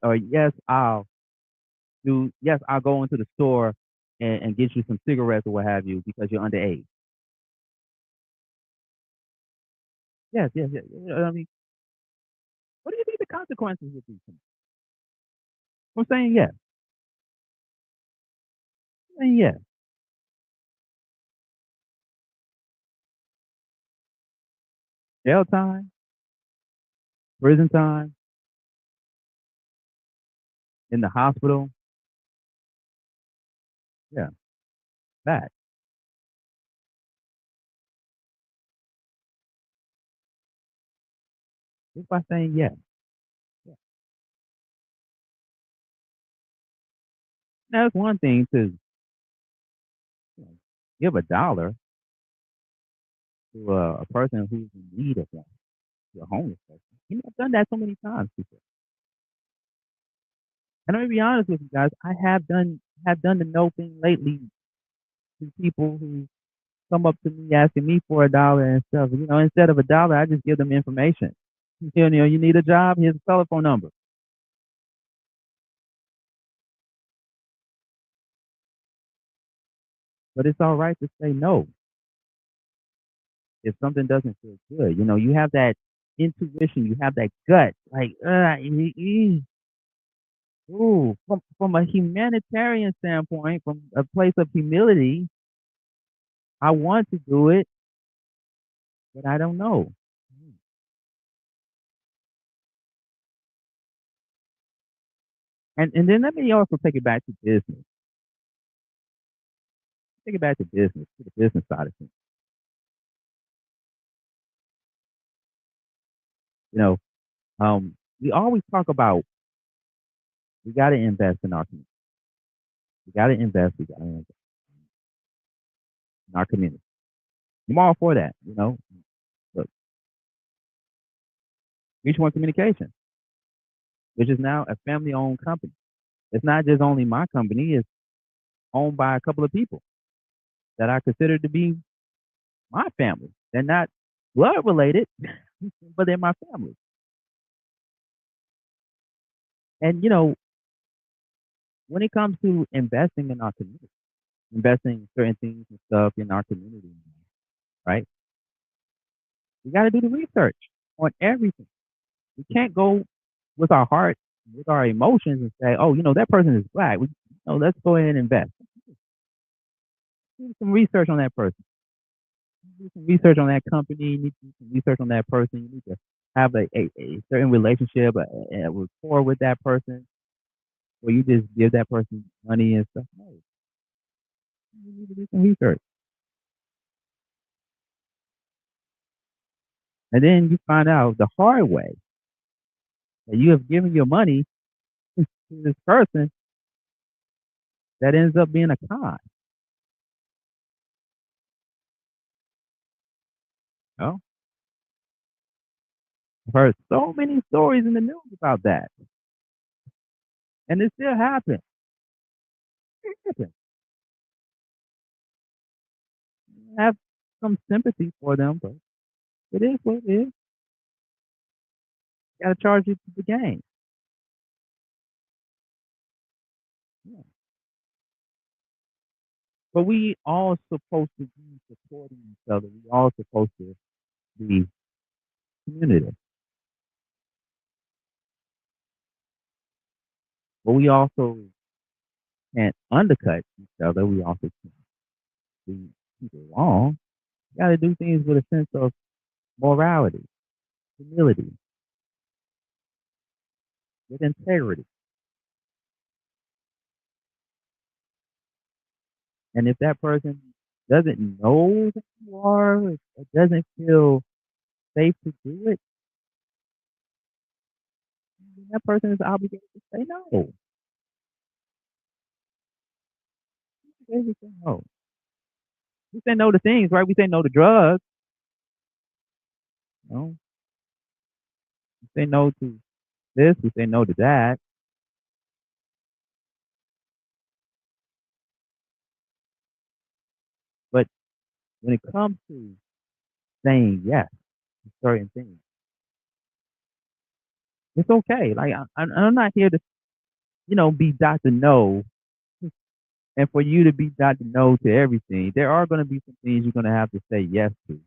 Or yes, I'll do. Yes, I'll go into the store and get you some cigarettes or what have you because you're underage. Yes, yes, yes. I mean, what do you think the consequences would be? I'm saying yes. I'm saying yes. Jail time, prison time, in the hospital. Yeah, that. Just by saying yes. Yeah. Now, it's one thing to give $1 to a person who's in need of one, to a homeless person. You know, I've done that so many times before. And I'm gonna be honest with you guys, I have done the no thing lately to people who come up to me asking me for $1 and stuff. You know, instead of $1, I just give them information. You know, you need a job, here's a telephone number. But it's all right to say no if something doesn't feel good. You know, you have that intuition, you have that gut, like, ooh, from a humanitarian standpoint, from a place of humility, I want to do it, but I don't know. And then let me also take it back to business. Take it back to business, to the business side of things. You know, we always talk about we got to invest in our community. We got to invest. We got to invest in our community. I'm all for that. You know, look, Reach One Communication, which is now a family-owned company. It's not just only my company; it's owned by a couple of people that I consider to be my family. They're not blood related, but they're my family. And you know, when it comes to investing in our community, investing certain things and stuff in our community, right? We got to do the research on everything. We can't go with our heart, with our emotions, and say, "Oh, you know, that person is black. Let's go ahead and invest." Do some research on that person. Do some research on that company. You need to do some research on that person. You need to have a certain relationship, a rapport with that person, where you just give that person money and stuff. No, you need to do some research. And then you find out the hard way that you have given your money to this person that ends up being a con. You know? I've heard so many stories in the news about that. And it still happens. It happens. I have some sympathy for them, but it is what it is. You gotta charge it to the game. Yeah. But we all supposed to be supporting each other. We all supposed to be community. But we also can't undercut each other. We also can't do people wrong. You gotta do things with a sense of morality, humility, with integrity. And if that person doesn't know who you are, or doesn't feel safe to do it, then that person is obligated to say no. They just say no. We say no to things, right? We say no to drugs. You know? We say no to this. We say no to that. But when it comes to saying yes to certain things, it's okay. Like I'm not here to, be Dr. No, and for you to be Dr. No to everything. There are going to be some things you're going to have to say yes to,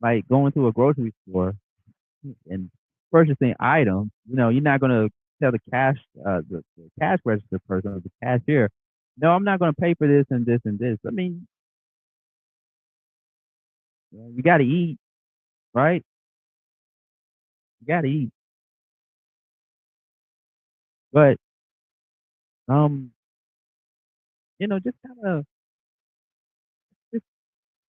like going to a grocery store and purchasing items. You're not going to tell the cash register person or the cashier, no, I'm not going to pay for this and this and this. I mean, you got to eat, right? You got to eat, but just kind of just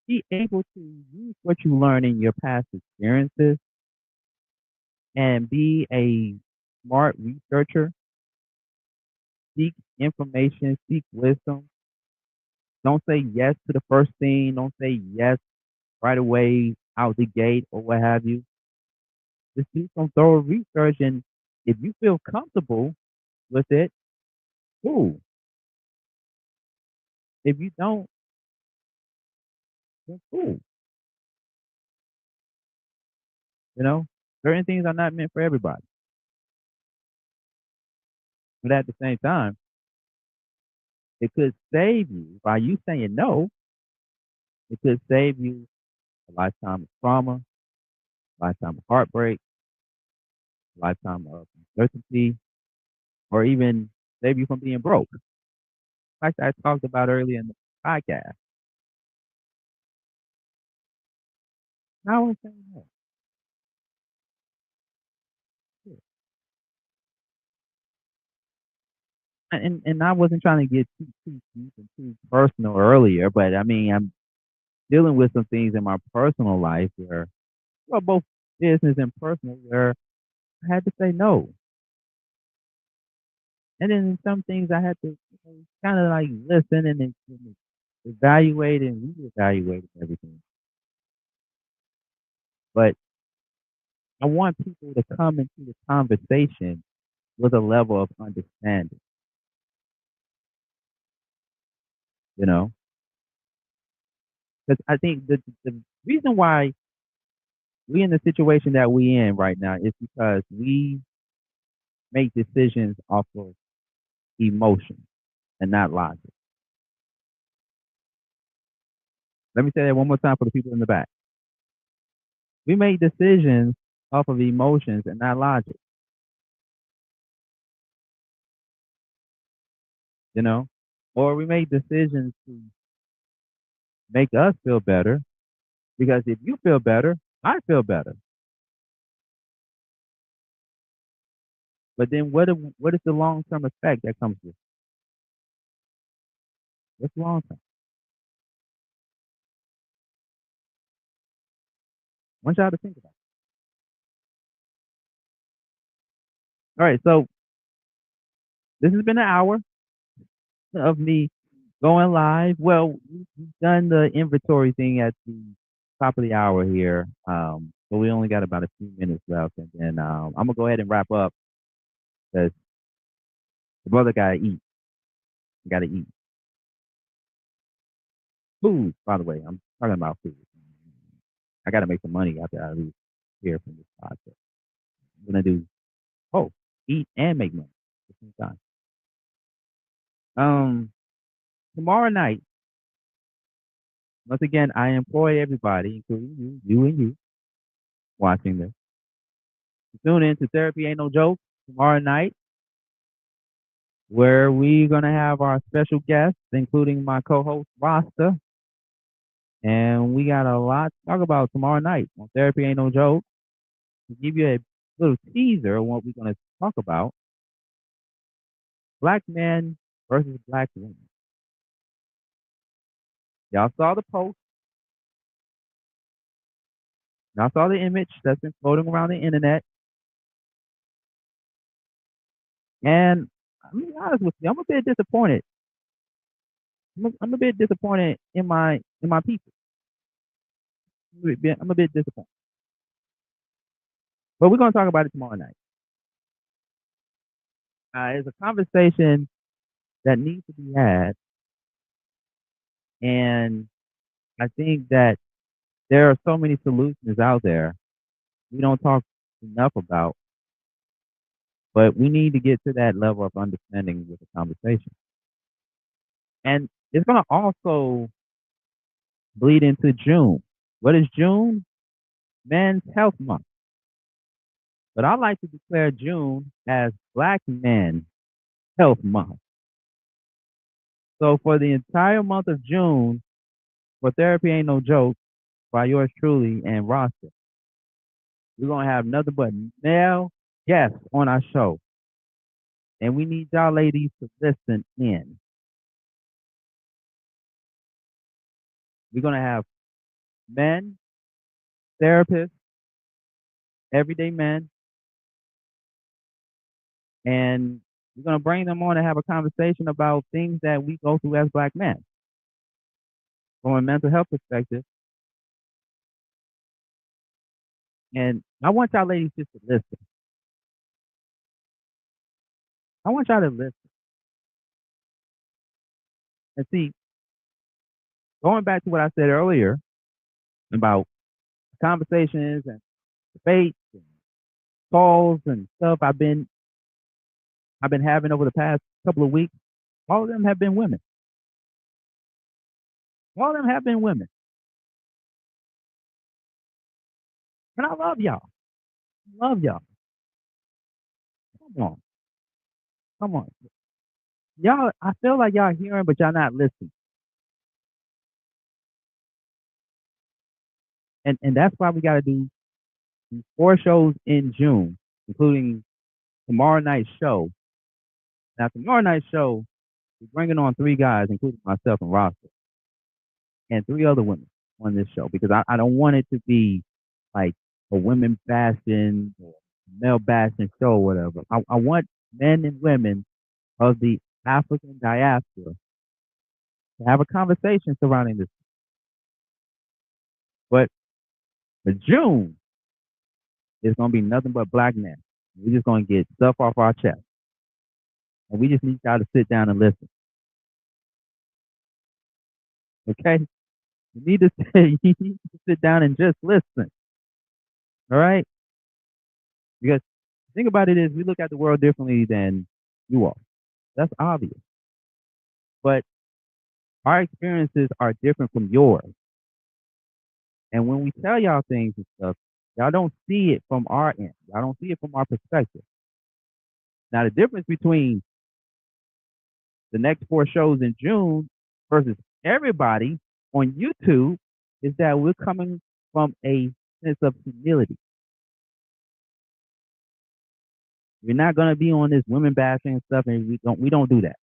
be able to use what you learn in your past experiences and be a smart researcher. Seek information, seek wisdom. Don't say yes to the first thing. Don't say yes right away out the gate or what have you. Just do some thorough research, and if you feel comfortable with it, cool. If you don't, then cool. Certain things are not meant for everybody. But at the same time, it could save you by you saying no. It could save you a lifetime of trauma, a lifetime of heartbreak, a lifetime of uncertainty, or even save you from being broke, like I talked about earlier in the podcast. I was saying no. And I wasn't trying to get too deep and too personal earlier, but I mean, I'm dealing with some things in my personal life where, well, both business and personal, where I had to say no. And then in some things I had to kind of like listen and evaluate and reevaluate everything. But I want people to come into the conversation with a level of understanding, you know? Because I think the reason why we in the situation that we in right now is because we make decisions off of emotion and not logic. Let me say that one more time for the people in the back. We make decisions off of emotions and not logic, you know? Or we make decisions to make us feel better because if you feel better, I feel better. But then what is the long term effect that comes with it? What's long term? I want y'all to think about it. All right, so this has been an hour of me going live. Well, we've done the inventory thing at the top of the hour here. But we only got about a few minutes left, and then I'm gonna go ahead and wrap up because the brother gotta eat. Gotta eat food. By the way, I'm talking about food. I gotta make some money after I leave here from this podcast. I'm gonna do both, eat and make money at the same time. Tomorrow night, once again, I employ everybody, including you and you, watching this. Tune in to Therapy Ain't No Joke tomorrow night, where we're gonna have our special guests, including my co-host Rasta, and we got a lot to talk about tomorrow night on Therapy Ain't No Joke. To give you a little teaser of what we're gonna talk about: black men versus black women. Y'all saw the post. Y'all saw the image that's been floating around the internet. And I'm gonna be honest with you, I'm a bit disappointed. I'm a bit disappointed in my people. I'm a bit disappointed. But we're gonna talk about it tomorrow night. It's a conversation that needs to be had, and I think that there are so many solutions out there we don't talk enough about, but we need to get to that level of understanding with the conversation. And it's going to also bleed into June. What is June? Men's Health Month. But I like to declare June as Black Men Health Month. So for the entire month of June, for Therapy Ain't No Joke, by yours truly and Rasta, we're going to have nothing but male guests on our show. And we need y'all ladies to listen in. We're going to have men, therapists, everyday men, and we're going to bring them on and have a conversation about things that we go through as black men from a mental health perspective. And I want y'all ladies just to listen. I want y'all to listen. And see, going back to what I said earlier about conversations and debates and calls and stuff I've been having over the past couple of weeks, all of them have been women. All of them have been women. And I love y'all. Love y'all. Come on. Come on. Y'all, I feel like y'all hearing, but y'all not listening. And that's why we got to do these 4 shows in June, including tomorrow night's show. Now, tomorrow night's show, we're bringing on 3 guys, including myself and Roscoe, and 3 other women on this show because I don't want it to be like a women bashing or male bashing show or whatever. I want men and women of the African diaspora to have a conversation surrounding this. But for June, it's going to be nothing but black men. We're just going to get stuff off our chest. And we just need y'all to sit down and listen. Okay? You need to sit down and just listen. All right? Because the thing about it is we look at the world differently than you all. That's obvious. But our experiences are different from yours. And when we tell y'all things and stuff, y'all don't see it from our end. Y'all don't see it from our perspective. Now, the difference between the next 4 shows in June versus everybody on YouTube is that we're coming from a sense of humility. We're not going to be on this women bashing and stuff, and we don't do that.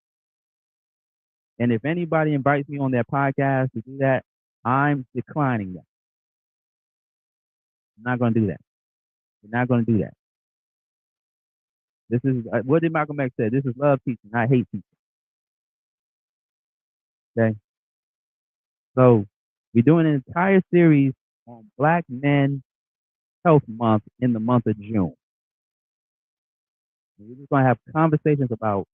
And if anybody invites me on their podcast to do that, I'm declining that. I'm not going to do that. We're not going to do that. This is what did Malcolm X say? This is love teaching, not hate teaching. Okay. So we're doing an entire series on Black Men Health Month in the month of June. We're just going to have conversations about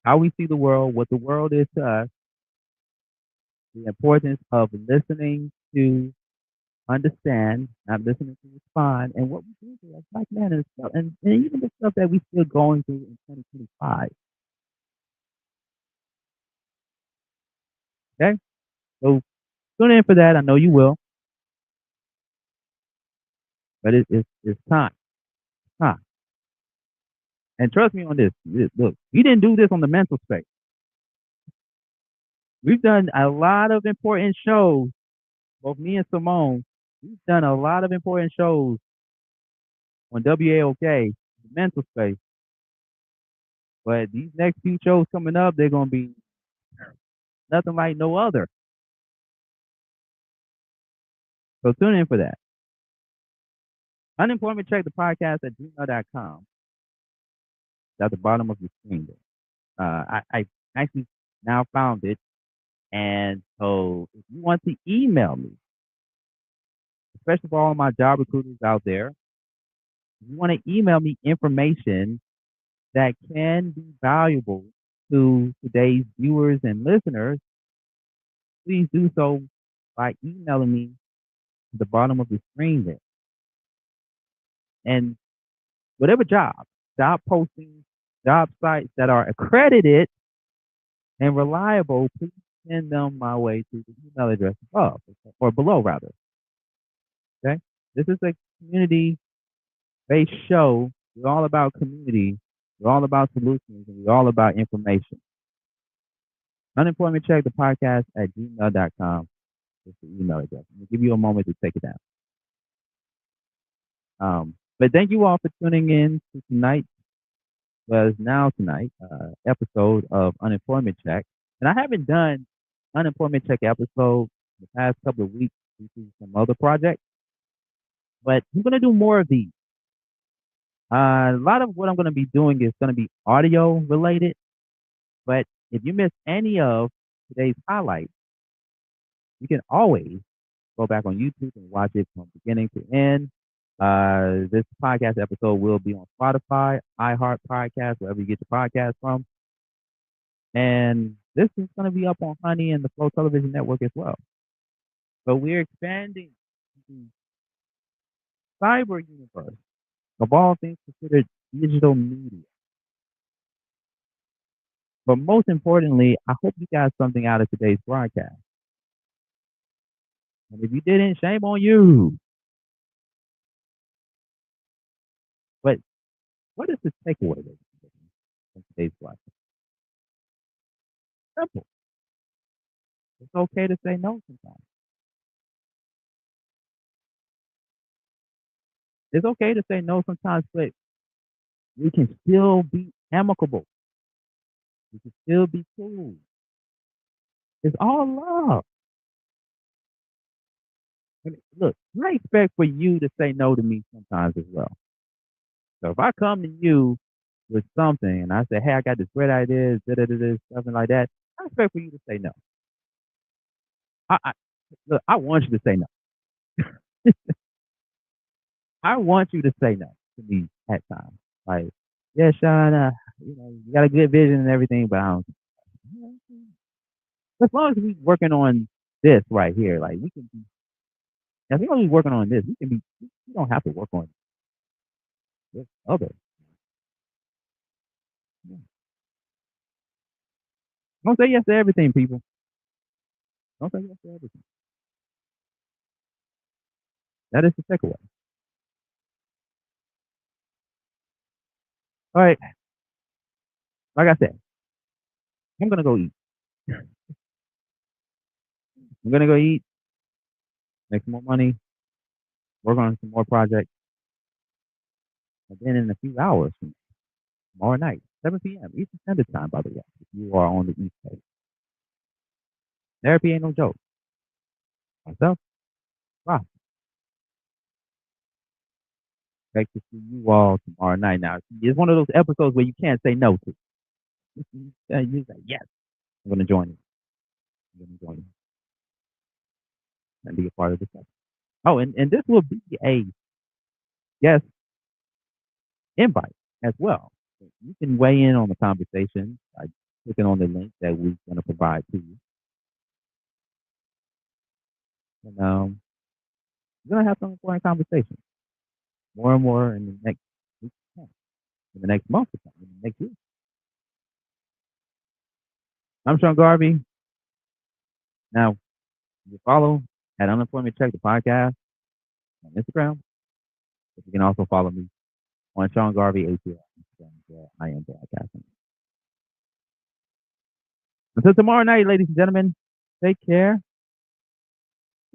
how we see the world, what the world is to us, the importance of listening to understand, not listening to respond, and what we do as black men and stuff, and even the stuff that we're still going through in 2025. Okay? So tune in for that. I know you will. But it's time. It's time. And trust me on this. Look, we didn't do this on the mental space. We've done a lot of important shows, both me and Simone. We've done a lot of important shows on WAOK, the mental space. But these next few shows coming up, they're going to be nothing like no other. So tune in for that. Unemployment Check, the podcast at gmail.com. At the bottom of the screen there. I actually now found it. And so if you want to email me, especially for all of my job recruiters out there, if you want to email me information that can be valuable to today's viewers and listeners, please do so by emailing me at the bottom of the screen there. And whatever job postings, job sites that are accredited and reliable, please send them my way to the email address above, or below rather. Okay? This is a community-based show. We're all about community. We're all about solutions, and we're all about information. Unemployment Check, the podcast at gmail.com is the email address. I'm going to give you a moment to take it down. But thank you all for tuning in to tonight's episode of Unemployment Check. And I haven't done Unemployment Check episode the past couple of weeks due to some other projects, but I'm going to do more of these. A lot of what I'm going to be doing is going to be audio related, but if you miss any of today's highlights, you can always go back on YouTube and watch it from beginning to end. This podcast episode will be on Spotify, iHeart Podcast, wherever you get your podcast from. And this is going to be up on Honey and the Flow Television Network as well. So we're expanding the cyber universe of all things considered digital media. But most importantly, I hope you got something out of today's broadcast. And if you didn't, shame on you. But what is the takeaway from today's broadcast? Simple. It's okay to say no sometimes. It's okay to say no sometimes, but we can still be amicable. We can still be cool. It's all love. And look, I expect for you to say no to me sometimes as well. So if I come to you with something and I say, hey, I got this great idea, something like that, I expect for you to say no. Look, I want you to say no. I want you to say no to me at times. Like, yeah, Sean, you got a good vision and everything, but I don't. As long as we working on this right here, like we can be. As long as we working on this, we can be. We don't have to work on this other. Yeah. Don't say yes to everything, people. Don't say yes to everything. That is the takeaway. All right. Like I said, I'm gonna go eat. I'm gonna go eat, make some more money, work on some more projects, and then in a few hours, tomorrow night, 7 p.m. Eastern Standard Time, by the way, if you are on the East Coast. Therapy ain't no joke. Myself, wow. Expect to see you all tomorrow night. Now, it's one of those episodes where you can't say no to. You say, yes, I'm going to join you. I'm going to join you and be a part of the session. Oh, and this will be a guest invite as well. You can weigh in on the conversation by clicking on the link that we're going to provide to you. And we're going to have some important conversations. More and more in the next week, in the next month, in the next year. I'm Sean Garvey. Now, you follow at Unemployment Check the podcast on Instagram. But you can also follow me on Sean Garvey ATL. I am broadcasting. Until tomorrow night, ladies and gentlemen, take care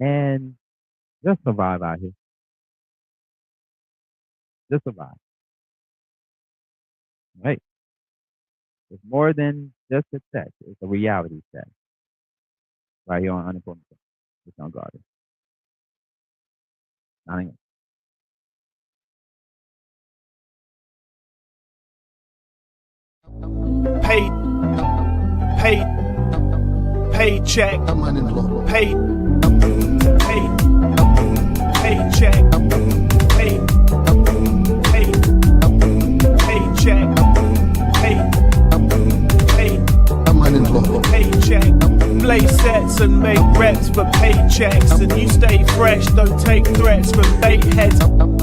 and just survive out here. Just survive. Right? It's more than just a text. It's a reality check. Right here on Unemployment Check with Sean Garvey. Signing Paycheck. I'm unemployed. Paycheck. I'm unemployed. Paycheck. Play sets and make reps for paychecks, and you stay fresh. Don't take threats from bait heads. I'm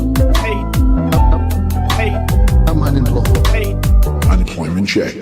unemployed. Paid. Unemployment check.